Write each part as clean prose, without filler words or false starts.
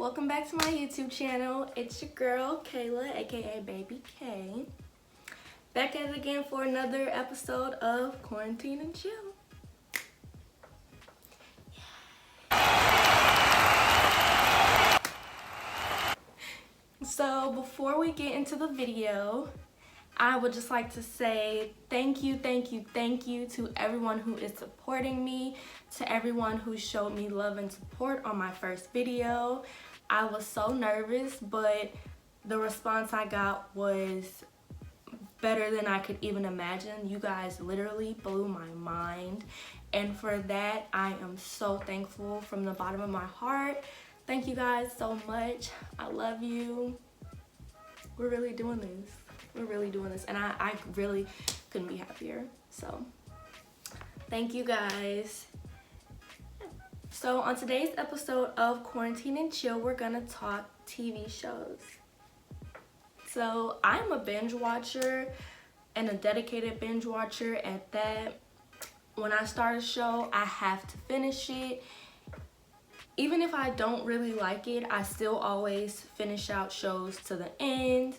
welcome back to my YouTube channel. It's your girl Kayla, aka Baby K, back at it again for another episode of Quarantine and Chill. So before we get into the video, I would just like to say thank you to everyone who is supporting me, to everyone who showed me love and support on my first video. I was so nervous, but the response I got was better than I could even imagine. You guys literally blew my mind, and for that I am so thankful from the bottom of my heart. Thank you guys so much. I love you. We're really doing this. We're really doing this, and I really couldn't be happier. So thank you guys. So on today's episode of Quarantine and Chill, we're gonna talk TV shows. So I'm a binge watcher and a dedicated binge watcher at that. When I start a show, I have to finish it. Even if I don't really like it, I still always finish out shows to the end.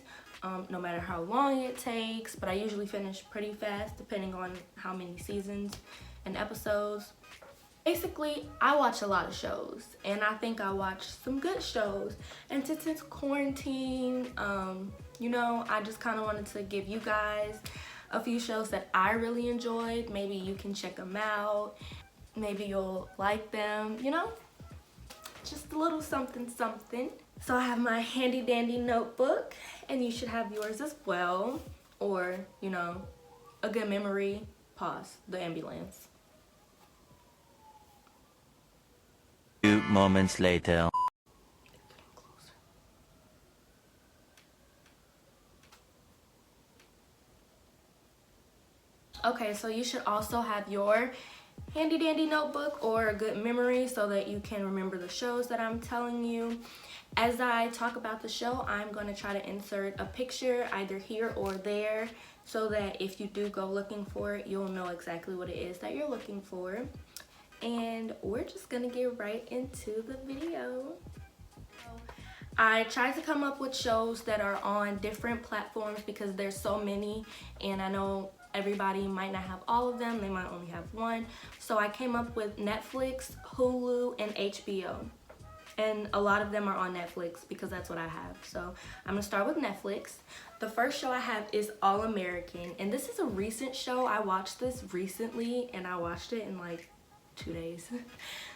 No matter how long it takes, but I usually finish pretty fast depending on how many seasons and episodes. Basically, I watch a lot of shows, and I think I watch some good shows. And since it's quarantine, you know, I just kind of wanted to give you guys a few shows that I really enjoyed. Maybe you can check them out. Maybe you'll like them, you know? Just a little something. So I have my handy dandy notebook, and you should have yours as well, or, you know, a good memory. Pause the ambulance. Few moments later. Okay, so you should also have your handy dandy notebook or a good memory so that you can remember the shows that I'm telling you. As I talk about the show, I'm going to try to insert a picture either here or there so that if you do go looking for it, you'll know exactly what it is that you're looking for. And we're just going to get right into the video. I tried to come up with shows that are on different platforms because there's so many, and I know everybody might not have all of them. They might only have one. So I came up with Netflix, Hulu, and HBO. And a lot of them are on Netflix because that's what I have. So I'm gonna start with Netflix. The first show I have is All American, and this is a recent show. I watched this recently, and I watched it in like 2 days.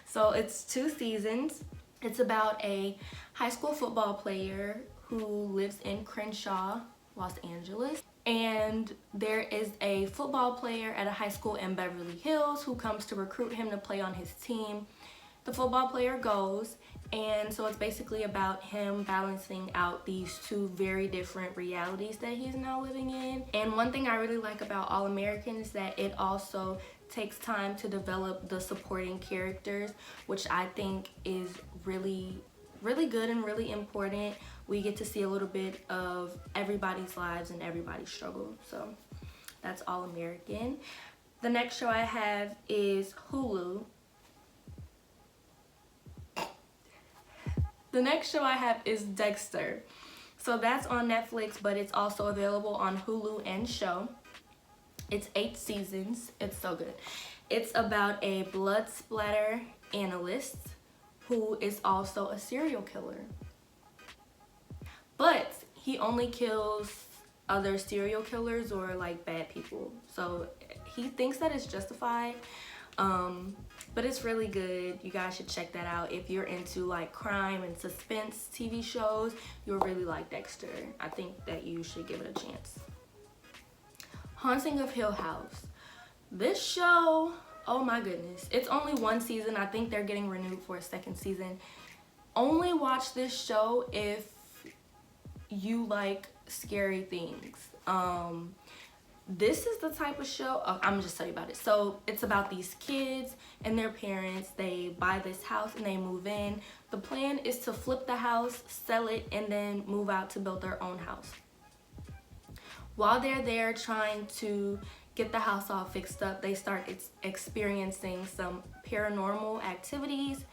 So it's 2 seasons. It's about a high school football player who lives in Crenshaw, Los Angeles. And there is a football player at a high school in Beverly Hills who comes to recruit him to play on his team. The football player goes, and so it's basically about him balancing out these 2 very different realities that he's now living in. And one thing I really like about All American is that it also takes time to develop the supporting characters, which I think is really good and really important. We get to see a little bit of everybody's lives and everybody's struggle. So that's All American. The next show I have is Hulu. The next show I have is Dexter. So that's on Netflix, but it's also available on Hulu and Show. It's 8 seasons. It's so good. It's about a blood splatter analyst who is also a serial killer. But he only kills other serial killers or like bad people. So he thinks that it's justified. But it's really good. You guys should check that out. If you're into like crime and suspense TV shows, you'll really like Dexter. I think that you should give it a chance. Haunting of Hill House. This show, oh my goodness. It's only 1 season. I think they're getting renewed for a 2nd season. Only watch this show if you like scary things. This is the type of show, I'm just tell you about it. So it's about these kids and their parents. They buy this house and they move in. The plan is to flip the house, sell it, and then move out to build their own house. While they're there trying to get the house all fixed up, they start experiencing some paranormal activities.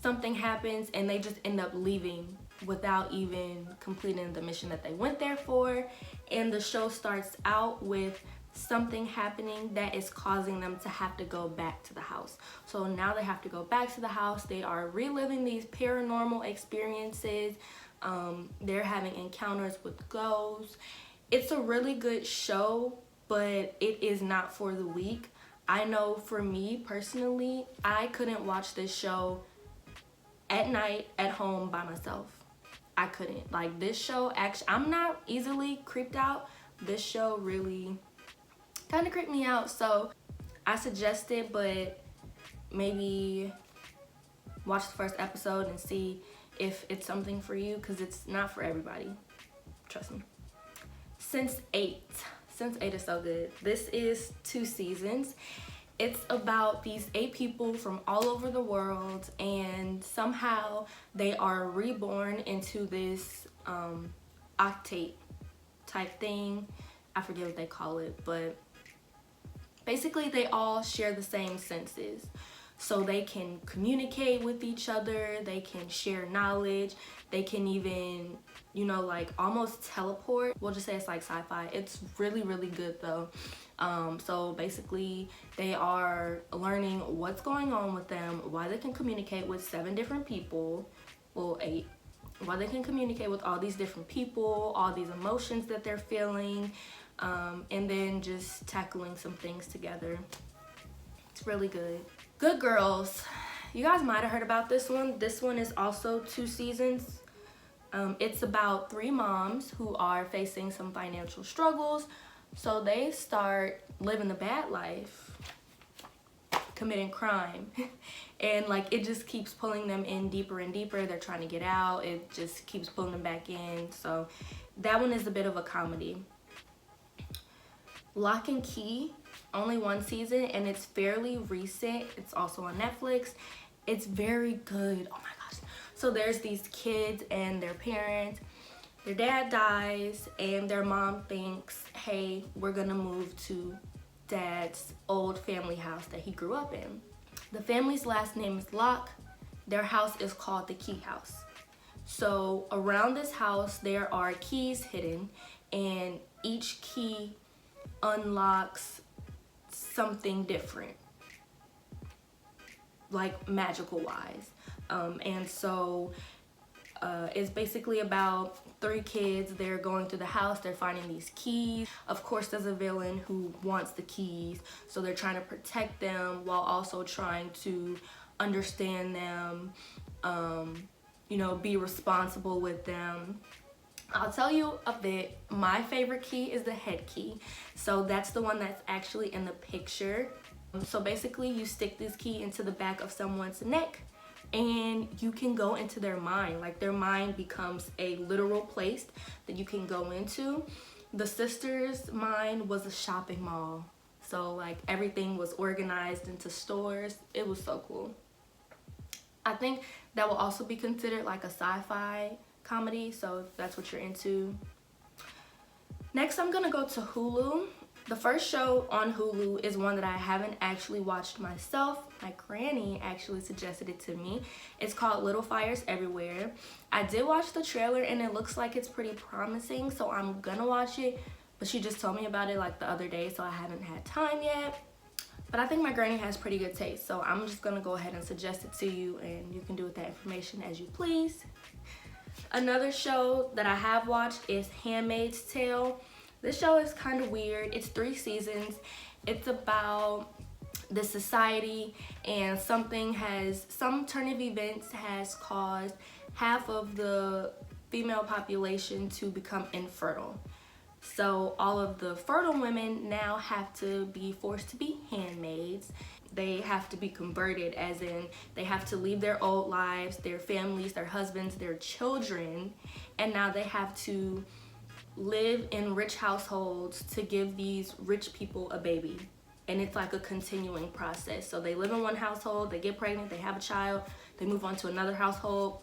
something happens and they just end up leaving without even completing the mission that they went there for. And the show starts out with something happening that is causing them to have to go back to the house. So now they have to go back to the house. They are reliving these paranormal experiences. They're having encounters with ghosts. It's a really good show, but it is not for the weak. I know for me personally, I couldn't watch this show at night at home by myself. I couldn't. Like, this show, actually, I'm not easily creeped out. This show really kind of creeped me out, so I suggest it, but maybe watch the first episode and see if it's something for you, because it's not for everybody, trust me. Sense8 is so good. This is 2 seasons. It's about these 8 people from all over the world, and somehow they are reborn into this octate type thing. I forget what they call it, but basically they all share the same senses. So they can communicate with each other, they can share knowledge, they can even, you know, like almost teleport. We'll just say it's like sci-fi. It's really, really good though. So basically they are learning what's going on with them, why they can communicate with 7 different people, well 8, why they can communicate with all these different people, all these emotions that they're feeling, and then just tackling some things together. It's really good. Good Girls. You guys might have heard about this one. This one is also 2 seasons. It's about 3 moms who are facing some financial struggles. So they start living the bad life, committing crime. And like, it just keeps pulling them in deeper and deeper. They're trying to get out. It just keeps pulling them back in. So that one is a bit of a comedy. Lock and Key, only 1 season, and it's fairly recent. It's also on Netflix. It's very good. Oh my gosh. So there's these kids and their parents. Their dad dies and their mom thinks, hey, we're gonna move to dad's old family house that he grew up in. The family's last name is Locke. Their house is called the Key House. So around this house there are keys hidden, and each key unlocks something different, like magical wise. And so it's basically about 3 kids. They're going through the house, they're finding these keys. Of course there's a villain who wants the keys, so they're trying to protect them while also trying to understand them, you know, be responsible with them. I'll tell you a bit. My favorite key is the head key. So that's the one that's actually in the picture. So basically you stick this key into the back of someone's neck and you can go into their mind. Like, their mind becomes a literal place that you can go into. The sister's mind was a shopping mall. So like, everything was organized into stores. It was so cool. I think that will also be considered like a sci-fi comedy, so if that's what you're into. Next, I'm gonna go to Hulu. The first show on Hulu is one that I haven't actually watched myself. My granny actually suggested it to me. It's called Little Fires Everywhere. I did watch the trailer and it looks like it's pretty promising, so I'm gonna watch it, but she just told me about it like the other day, so I haven't had time yet. But I think my granny has pretty good taste, so I'm just gonna go ahead and suggest it to you, and you can do with that information as you please. Another show that I have watched is Handmaid's Tale. This show is kind of weird. It's 3 seasons. It's about the society, and some turn of events has caused half of the female population to become infertile. So all of the fertile women now have to be forced to be handmaids. They have to be converted, as in they have to leave their old lives, their families, their husbands, their children, and now they have to live in rich households to give these rich people a baby. And it's like a continuing process. So they live in one household, they get pregnant, they have a child, they move on to another household,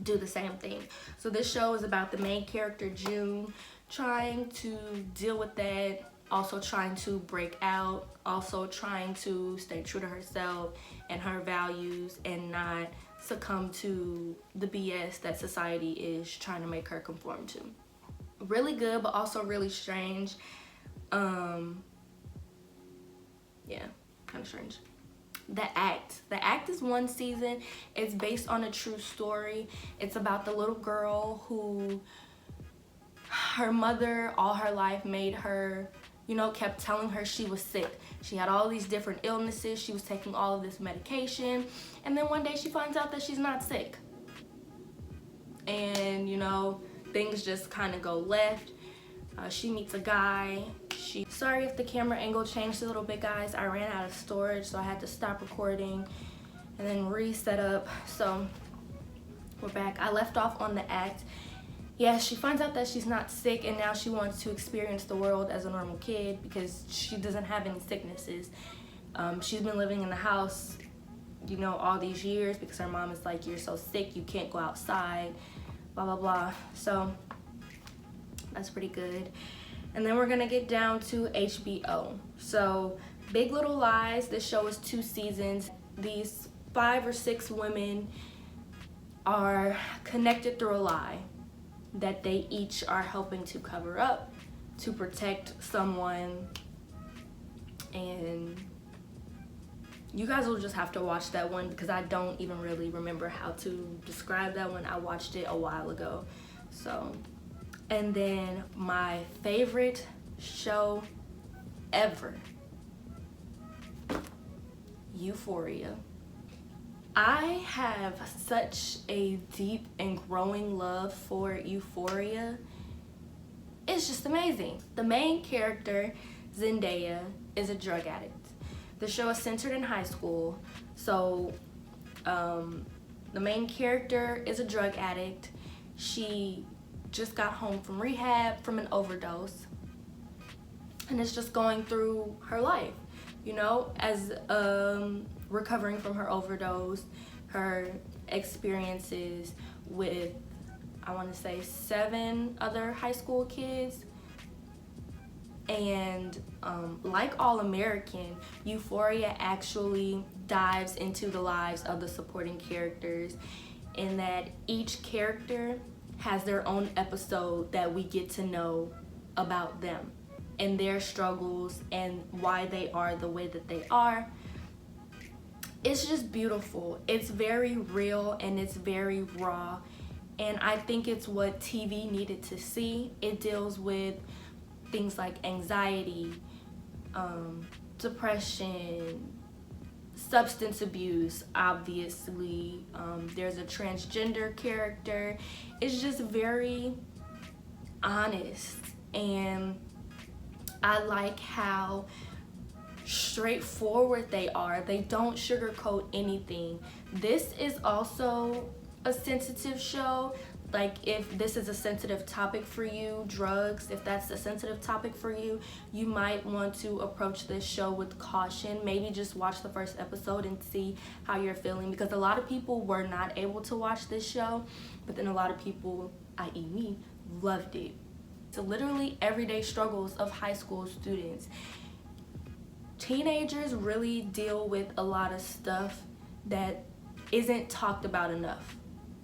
do the same thing. So this show is about the main character, June, trying to deal with that, also trying to break out, also trying to stay true to herself and her values and not succumb to the BS that society is trying to make her conform to. Really good, but also really strange. Yeah, kind of strange. The Act is one season. It's based on a true story. It's about the little girl who her mother all her life made her, you know, kept telling her she was sick. She had all these different illnesses. She was taking all of this medication. And then one day she finds out that she's not sick. And, you know, things just kind of go left. She meets a guy. Sorry if the camera angle changed a little bit, guys. I ran out of storage, so I had to stop recording and then reset up. So we're back. I left off on The Act. Yeah, she finds out that she's not sick, and now she wants to experience the world as a normal kid because she doesn't have any sicknesses. She's been living in the house, you know, all these years because her mom is like, you're so sick, you can't go outside, blah, blah, blah. So that's pretty good. And then we're gonna get down to HBO. So Big Little Lies, this show is 2 seasons. These 5 or 6 women are connected through a lie that they each are helping to cover up to protect someone. And you guys will just have to watch that one because I don't even really remember how to describe that one. I watched it a while ago. So, and then my favorite show ever, Euphoria. I have such a deep and growing love for Euphoria. It's just amazing. The main character, Zendaya, is a drug addict. The show is centered in high school. So the main character is a drug addict. She just got home from rehab from an overdose and is just going through her life, you know, as recovering from her overdose, her experiences with, I want to say, 7 other high school kids. And like All American, Euphoria actually dives into the lives of the supporting characters in that each character has their own episode that we get to know about them and their struggles and why they are the way that they are. It's just beautiful. It's very real and it's very raw, and I think it's what TV needed to see. It deals with things like anxiety, depression, substance abuse, obviously. There's a transgender character. It's just very honest, and I like how straightforward they are. They don't sugarcoat anything. This is also a sensitive show. Like, if this is a sensitive topic for you, drugs, if that's a sensitive topic for you, you might want to approach this show with caution. Maybe just watch the first episode and see how you're feeling, because a lot of people were not able to watch this show, but then a lot of people, i.e. me, loved it. So literally everyday struggles of high school students. Teenagers really deal with a lot of stuff that isn't talked about enough.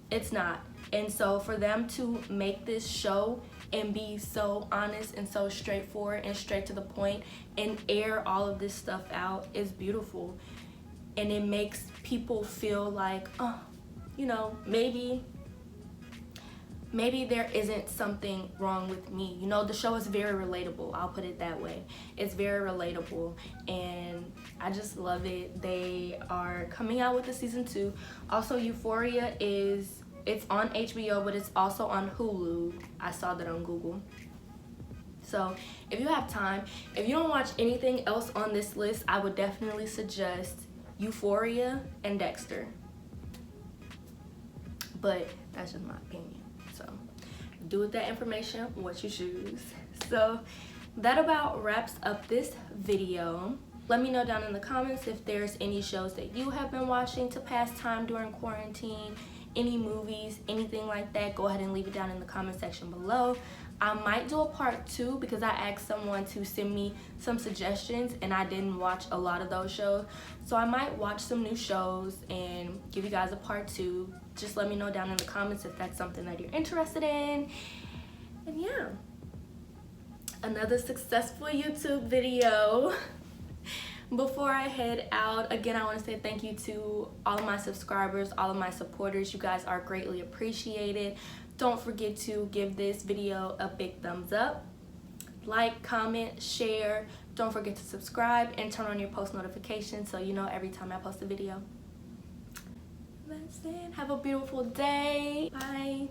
It's not. And so for them to make this show and be so honest and so straightforward and straight to the point and air all of this stuff out is beautiful. And it makes people feel like, oh, you know, maybe there isn't something wrong with me. You know, the show is very relatable. I'll put it that way. It's very relatable, and I just love it. They are coming out with the season 2. Also, Euphoria it's on HBO, but it's also on Hulu. I saw that on Google. So if you have time, if you don't watch anything else on this list, I would definitely suggest Euphoria and Dexter. But that's just my opinion. So do with that information what you choose. So that about wraps up this video. Let me know down in the comments if there's any shows that you have been watching to pass time during quarantine, any movies, anything like that. Go ahead and leave it down in the comment section below. I might do a part 2 because I asked someone to send me some suggestions and I didn't watch a lot of those shows. So I might watch some new shows and give you guys a part 2. Just let me know down in the comments if that's something that you're interested in. And yeah, another successful YouTube video. Before I head out, again, I want to say thank you to all of my subscribers, all of my supporters. You guys are greatly appreciated. Don't forget to give this video a big thumbs up. Like, comment, share. Don't forget to subscribe and turn on your post notifications so you know every time I post a video. That's it. Have a beautiful day. Bye.